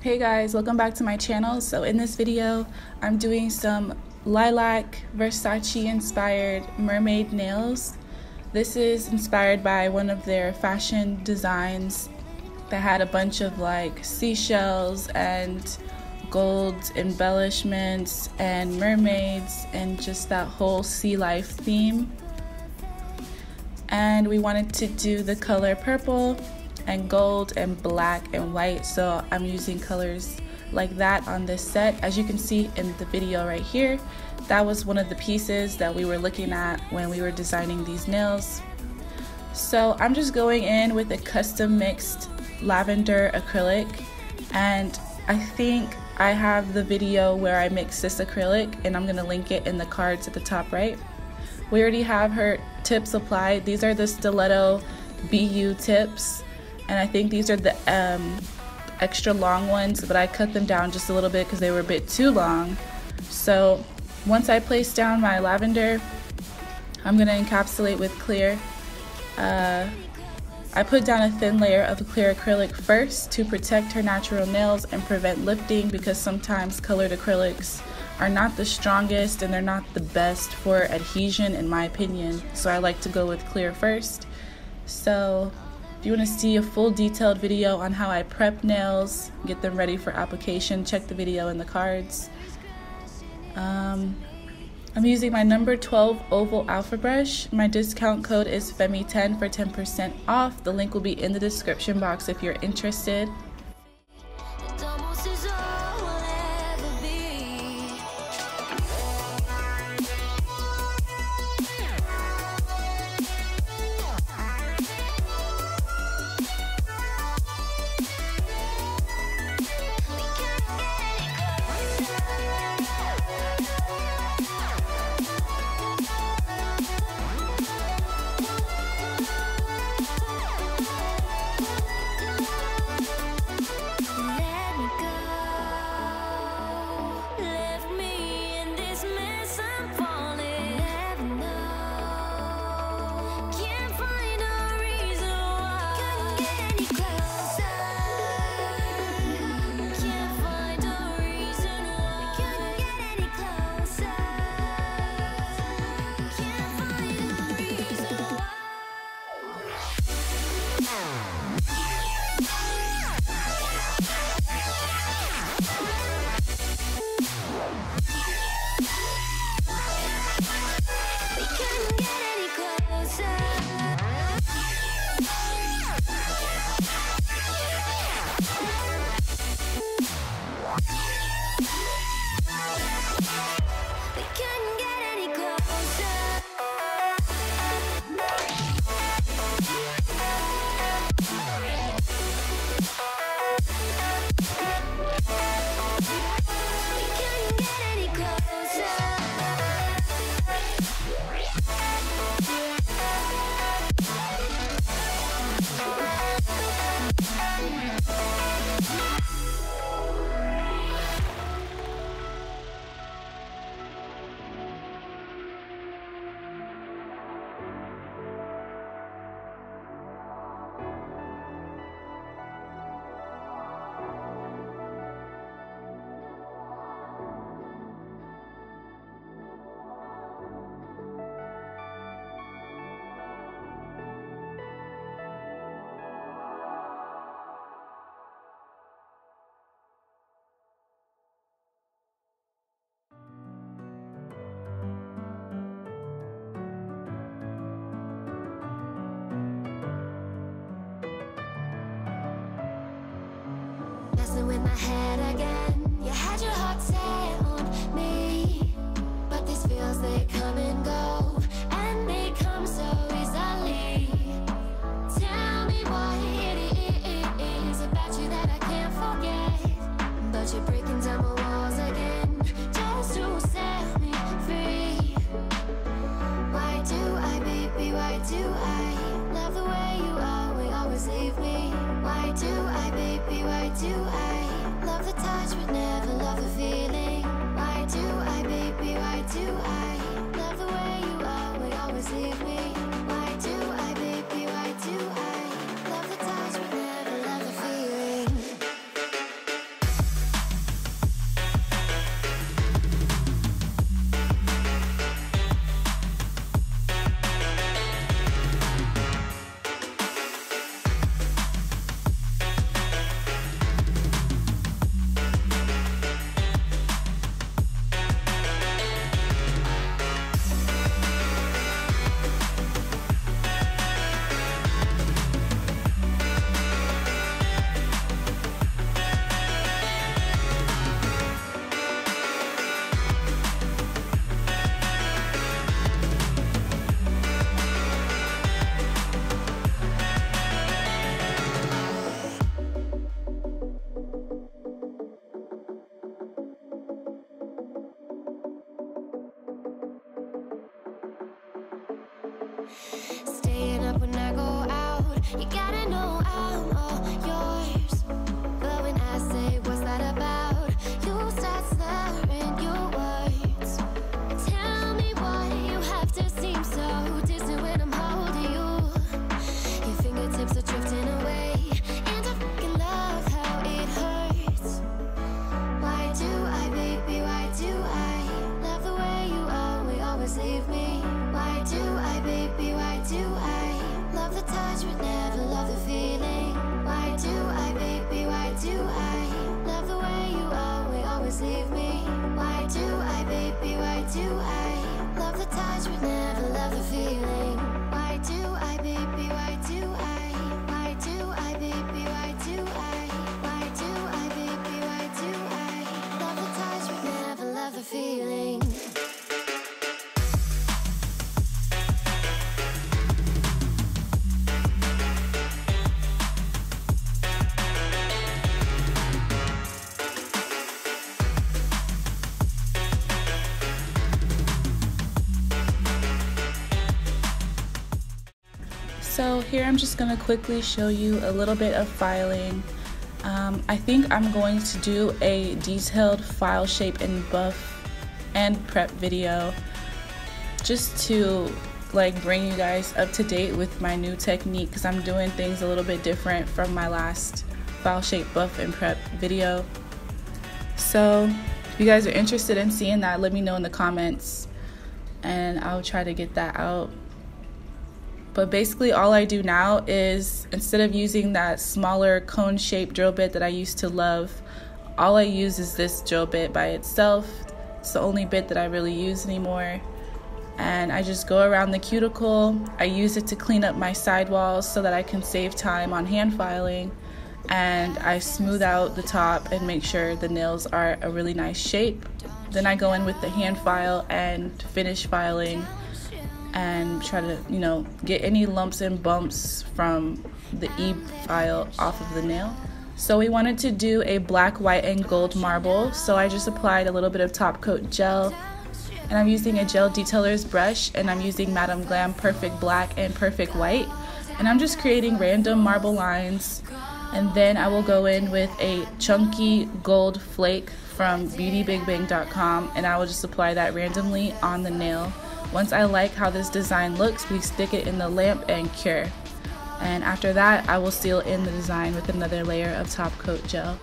Hey guys, welcome back to my channel. So in this video, I'm doing some lilac Versace inspired mermaid nails. This is inspired by one of their fashion designs that had a bunch of like seashells and gold embellishments and mermaids and just that whole sea life theme. And we wanted to do the color purple and gold and black and white, so I'm using colors like that on this set. As you can see in the video right here, that was one of the pieces that we were looking at when we were designing these nails. So I'm just going in with a custom mixed lavender acrylic, and I think I have the video where I mix this acrylic and I'm gonna link it in the cards at the top right. We already have her tips applied. These are the stiletto BU tips, and I think these are the extra long ones, but I cut them down just a little bit because they were a bit too long. So once I place down my lavender, I'm going to encapsulate with clear. I put down a thin layer of the clear acrylic first to protect her natural nails and prevent lifting, because sometimes colored acrylics are not the strongest and they're not the best for adhesion in my opinion. So I like to go with clear first. So if you want to see a full detailed video on how I prep nails, get them ready for application, check the video in the cards. I'm using my number 12 oval alpha brush. My discount code is FEMI10 for 10% off. The link will be in the description box if you're interested. With my head again, you had your heart set on me, but these feels, they come and go, and they come so easily. Tell me what it is about you that I can't forget, but you're breaking down my walls again, just to set me free. Why do I, baby, why do I love the way you are, we always leave me? Why do I, baby, why do I love the touch but never love the feeling? Why do I, baby, why do I love the way you are, we always leave me? Why do I, baby, why do I love the touch but never love the feeling? Staying up when I go out, you gotta know I'm all yours. But when I say what's that about, you start slurring your words. Tell me why you have to seem so distant when I'm holding you. Your fingertips are drifting away, and I fucking love how it hurts. Why do I, baby, why do I love the way you always leave me? Why do I, baby, why do I love the touch but never love the feeling? Why do I, baby, why do I love the way you always leave me? Why do I, baby, why do I love the touch but never love the feeling? Why do I, baby, why do I do I, baby, why do I do I, baby, why do I love the touch but never love the feeling? So here I'm just going to quickly show you a little bit of filing. I think I'm going to do a detailed file shape and buff and prep video just to like bring you guys up to date with my new technique, because I'm doing things a little bit different from my last file shape, buff, and prep video. So if you guys are interested in seeing that, let me know in the comments and I'll try to get that out. But basically all I do now is, instead of using that smaller cone shaped drill bit that I used to love, all I use is this drill bit by itself. It's the only bit that I really use anymore. And I just go around the cuticle. I use it to clean up my sidewalls so that I can save time on hand filing. And I smooth out the top and make sure the nails are a really nice shape. Then I go in with the hand file and finish filing and try to, you know, get any lumps and bumps from the e-file off of the nail. So we wanted to do a black, white, and gold marble, so I just applied a little bit of top coat gel, and I'm using a gel detailer's brush, and I'm using MadamGlam Perfect Black and Perfect White, and I'm just creating random marble lines. And then I will go in with a chunky gold flake from BeautyBigBang.com, and I will just apply that randomly on the nail. Once I like how this design looks, we stick it in the lamp and cure. And after that, I will seal in the design with another layer of top coat gel.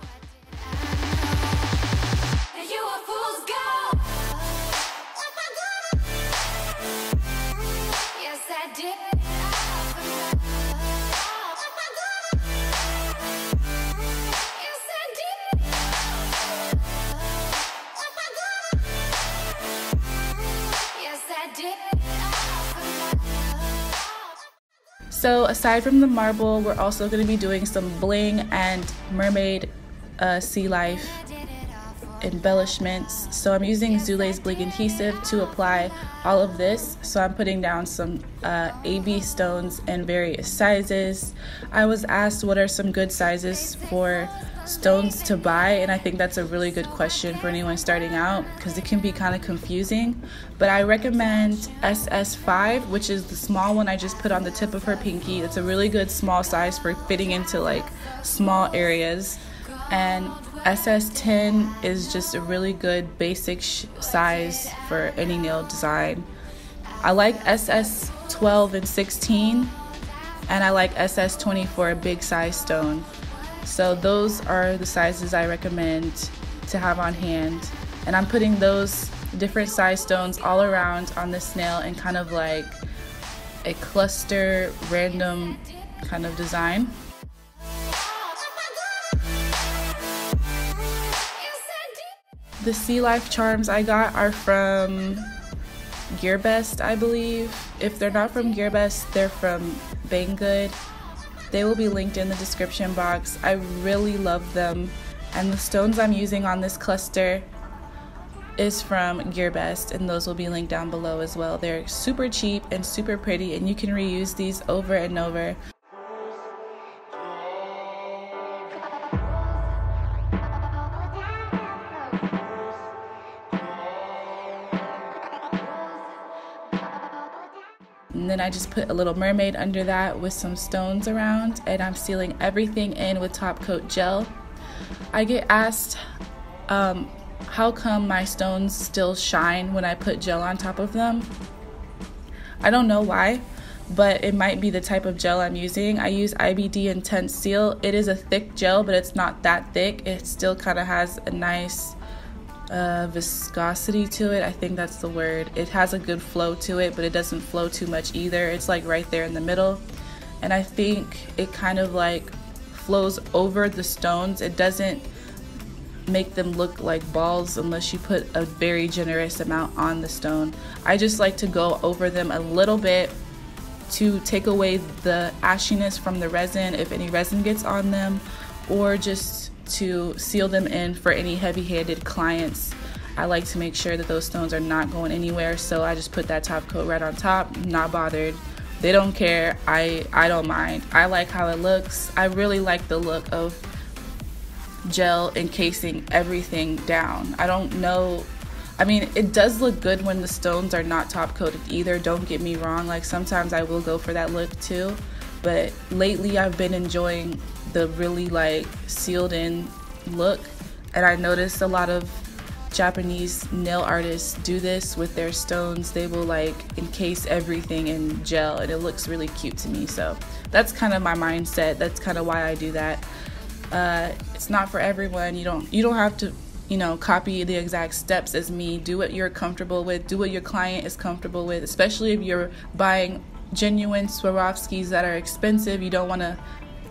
So aside from the marble, we're also going to be doing some bling and mermaid sea life embellishments. So I'm using Zulay's BLING Adhesive to apply all of this. So I'm putting down some AB stones in various sizes. I was asked what are some good sizes for stones to buy, and I think that's a really good question for anyone starting out because it can be kind of confusing. But I recommend SS5, which is the small one I just put on the tip of her pinky. It's a really good small size for fitting into like small areas. And SS10 is just a really good basic size for any nail design. I like SS12 and 16, and I like SS20 for a big size stone. So those are the sizes I recommend to have on hand. And I'm putting those different size stones all around on this nail in kind of like a cluster random kind of design. The Sea Life charms I got are from GearBest, I believe. If they're not from GearBest, they're from Banggood. They will be linked in the description box. I really love them. And the stones I'm using on this cluster is from GearBest, and those will be linked down below as well. They're super cheap and super pretty, and you can reuse these over and over. and then I just put a little mermaid under that with some stones around, and I'm sealing everything in with top coat gel. I get asked how come my stones still shine when I put gel on top of them. I don't know why, but it might be the type of gel I'm using. I use IBD Intense Seal. It is a thick gel, but it's not that thick. It still kind of has a nice viscosity to it. I think that's the word. It has a good flow to it, but it doesn't flow too much either. It's like right there in the middle, and I think it kind of like flows over the stones. It doesn't make them look like balls unless you put a very generous amount on the stone. I just like to go over them a little bit to take away the ashiness from the resin if any resin gets on them, or just to seal them in for any heavy-handed clients. I like to make sure that those stones are not going anywhere, so I just put that top coat right on top. Not bothered. They don't care. I don't mind. I like how it looks. I really like the look of gel encasing everything down. I don't know, I mean, it does look good when the stones are not top coated either, don't get me wrong. Like sometimes I will go for that look too, but lately I've been enjoying the really like sealed in look, and I noticed a lot of Japanese nail artists do this with their stones. They will like encase everything in gel, and it looks really cute to me. So that's kind of my mindset. That's kind of why I do that. It's not for everyone. You don't have to, you know, copy the exact steps as me. Do what you're comfortable with. Do what your client is comfortable with, especially if you're buying genuine Swarovskis that are expensive. You don't want to,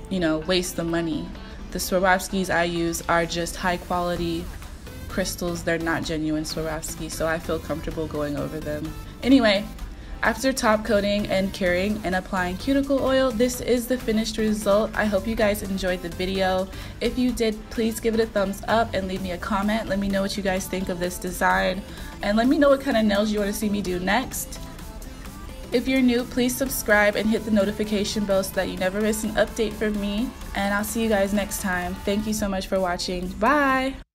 you know, waste the money. The Swarovskis I use are just high quality crystals. They're not genuine Swarovskis, so I feel comfortable going over them. Anyway, after top coating and curing and applying cuticle oil, this is the finished result. I hope you guys enjoyed the video. If you did, please give it a thumbs up and leave me a comment. Let me know what you guys think of this design, and let me know what kind of nails you want to see me do next. If you're new, please subscribe and hit the notification bell so that you never miss an update from me, and I'll see you guys next time. Thank you so much for watching. Bye!